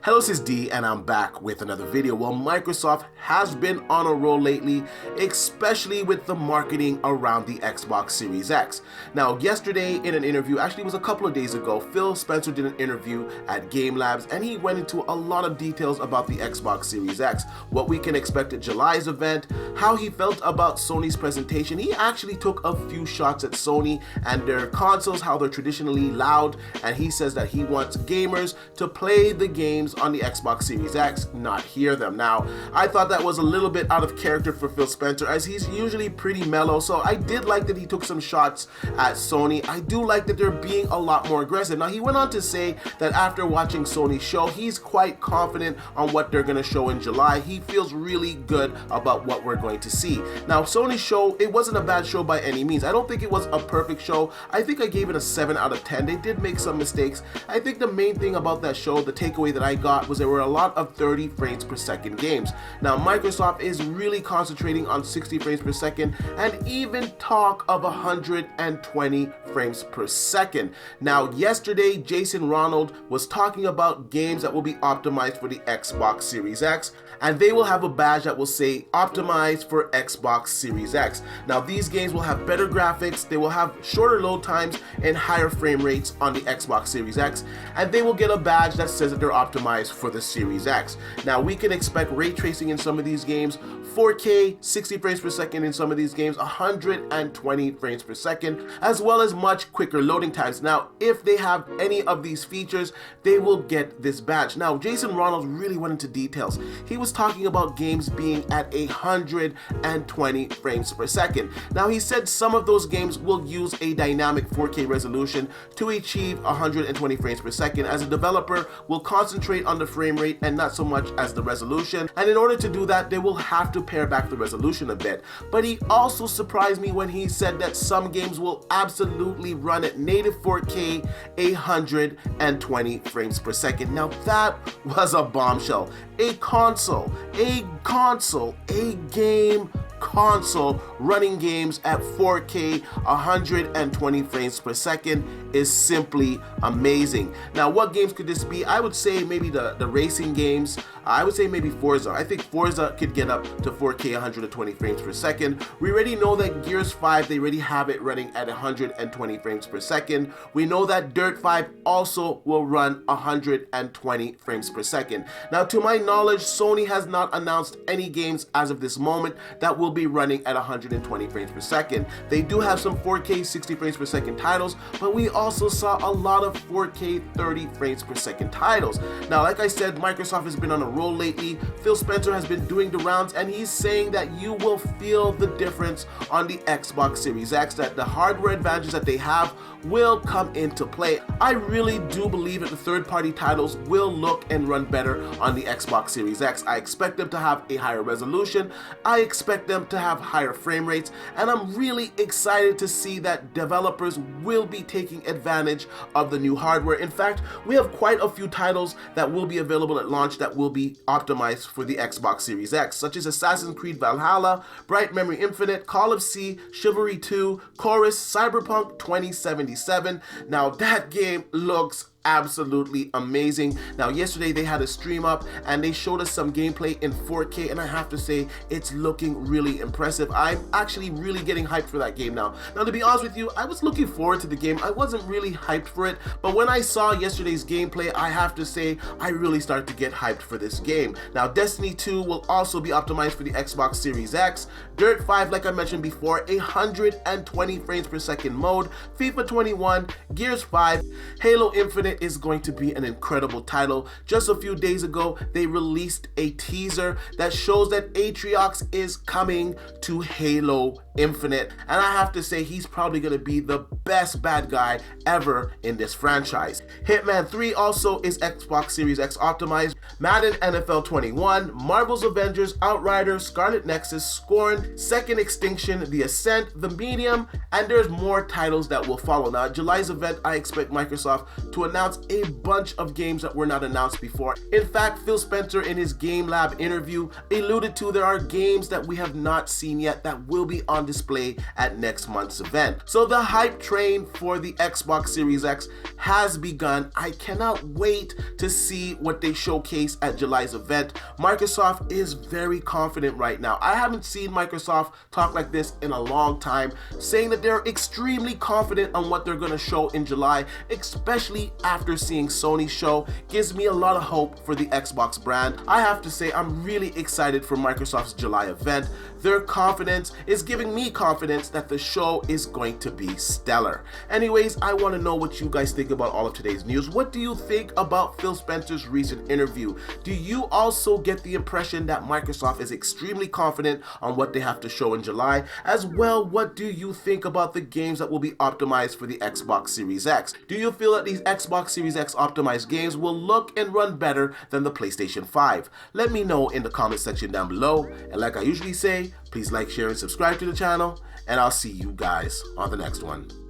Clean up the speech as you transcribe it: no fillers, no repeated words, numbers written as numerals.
Hello, this is D, and I'm back with another video. Well, Microsoft has been on a roll lately, especially with the marketing around the Xbox Series X. Now, yesterday in an interview, actually it was a couple of days ago, Phil Spencer did an interview at Game Labs, and he went into a lot of details about the Xbox Series X, what we can expect at July's event, how he felt about Sony's presentation. He actually took a few shots at Sony and their consoles, how they're traditionally loud, and he says that he wants gamers to play the games on the Xbox Series X, not hear them. Now, I thought that was a little bit out of character for Phil Spencer, as he's usually pretty mellow, so I did like that he took some shots at Sony. I do like that they're being a lot more aggressive. Now, he went on to say that after watching Sony's show, he's quite confident on what they're going to show in July. He feels really good about what we're going to see. Now, Sony's show, it wasn't a bad show by any means. I don't think it was a perfect show. I think I gave it a 7 out of 10. They did make some mistakes. I think the main thing about that show, the takeaway that I got, was there were a lot of 30 frames per second games. Now, Microsoft is really concentrating on 60 frames per second and even talk of 120 frames per second. Now, yesterday, Jason Ronald was talking about games that will be optimized for the Xbox Series X, and they will have a badge that will say optimized for Xbox Series X. Now, these games will have better graphics, they will have shorter load times and higher frame rates on the Xbox Series X, and they will get a badge that says that they're optimized for the Series X. Now, we can expect ray tracing in some of these games, 4K 60 frames per second in some of these games, 120 frames per second, as well as much quicker loading times. Now, if they have any of these features, they will get this badge. Now, Jason Ronald really went into details. He was talking about games being at 120 frames per second. Now, he said some of those games will use a dynamic 4K resolution to achieve 120 frames per second, as a developer will concentrate on the frame rate and not so much as the resolution. And in order to do that, they will have to pare back the resolution a bit. But he also surprised me when he said that some games will absolutely run at native 4K 120 frames per second. Now, that was a bombshell. A game console running games at 4K 120 frames per second is simply amazing. Now, what games could this be? I would say maybe the racing games. I would say maybe Forza. I think Forza could get up to 4K 120 frames per second. We already know that Gears 5, they already have it running at 120 frames per second. We know that Dirt 5 also will run 120 frames per second. Now, to my knowledge, Sony has not announced any games as of this moment that will be running at 120 frames per second. They do have some 4K 60 frames per second titles, but we also saw a lot of 4K 30 frames per second titles. Now, like I said, Microsoft has been on a roll lately. Phil Spencer has been doing the rounds, and he's saying that you will feel the difference on the Xbox Series X, that the hardware advantages that they have will come into play. I really do believe that the third-party titles will look and run better on the Xbox Series X. I expect them to have a higher resolution. I expect them to have higher frame rates, and I'm really excited to see that developers will be taking advantage of the new hardware. In fact, we have quite a few titles that will be available at launch that will be optimized for the Xbox Series X, such as Assassin's Creed Valhalla, Bright Memory Infinite, Call of Sea, Chivalry 2, Chorus, Cyberpunk 2077. Now, that game looks absolutely amazing. Now, yesterday they had a stream up and they showed us some gameplay in 4K, and I have to say it's looking really impressive. I'm actually really getting hyped for that game now. Now, to be honest with you, I was looking forward to the game. I wasn't really hyped for it, but when I saw yesterday's gameplay, I have to say I really started to get hyped for this game. Now, Destiny 2 will also be optimized for the Xbox Series X. Dirt 5, like I mentioned before, 120 frames per second mode. FIFA 21, Gears 5, Halo Infinite is going to be an incredible title. Just a few days ago, they released a teaser that shows that Atriox is coming to Halo Infinite, and I have to say he's probably going to be the best bad guy ever in this franchise. Hitman 3 also is Xbox Series X optimized. Madden NFL 21, Marvel's Avengers, Outriders, Scarlet Nexus, Scorn, Second Extinction, The Ascent, The Medium, and there's more titles that will follow. Now, at July's event, I expect Microsoft to announce a bunch of games that were not announced before. In fact, Phil Spencer in his Game Lab interview alluded to there are games that we have not seen yet that will be on display at next month's event. So the hype train for the Xbox Series X has begun. I cannot wait to see what they showcase at July's event. Microsoft is very confident right now. I haven't seen Microsoft talk like this in a long time, saying that they're extremely confident on what they're going to show in July, especially after seeing Sony's show. Gives me a lot of hope for the Xbox brand. I have to say, I'm really excited for Microsoft's July event. Their confidence is giving me confidence that the show is going to be stellar. Anyways, I want to know what you guys think about all of today's news. What do you think about Phil Spencer's recent interview? Do you also get the impression that Microsoft is extremely confident on what they have to show in July? As well, what do you think about the games that will be optimized for the Xbox Series X? Do you feel that these Xbox Series X optimized games will look and run better than the PlayStation 5? Let me know in the comment section down below. And like I usually say, please like, share, and subscribe to the channel. And I'll see you guys on the next one.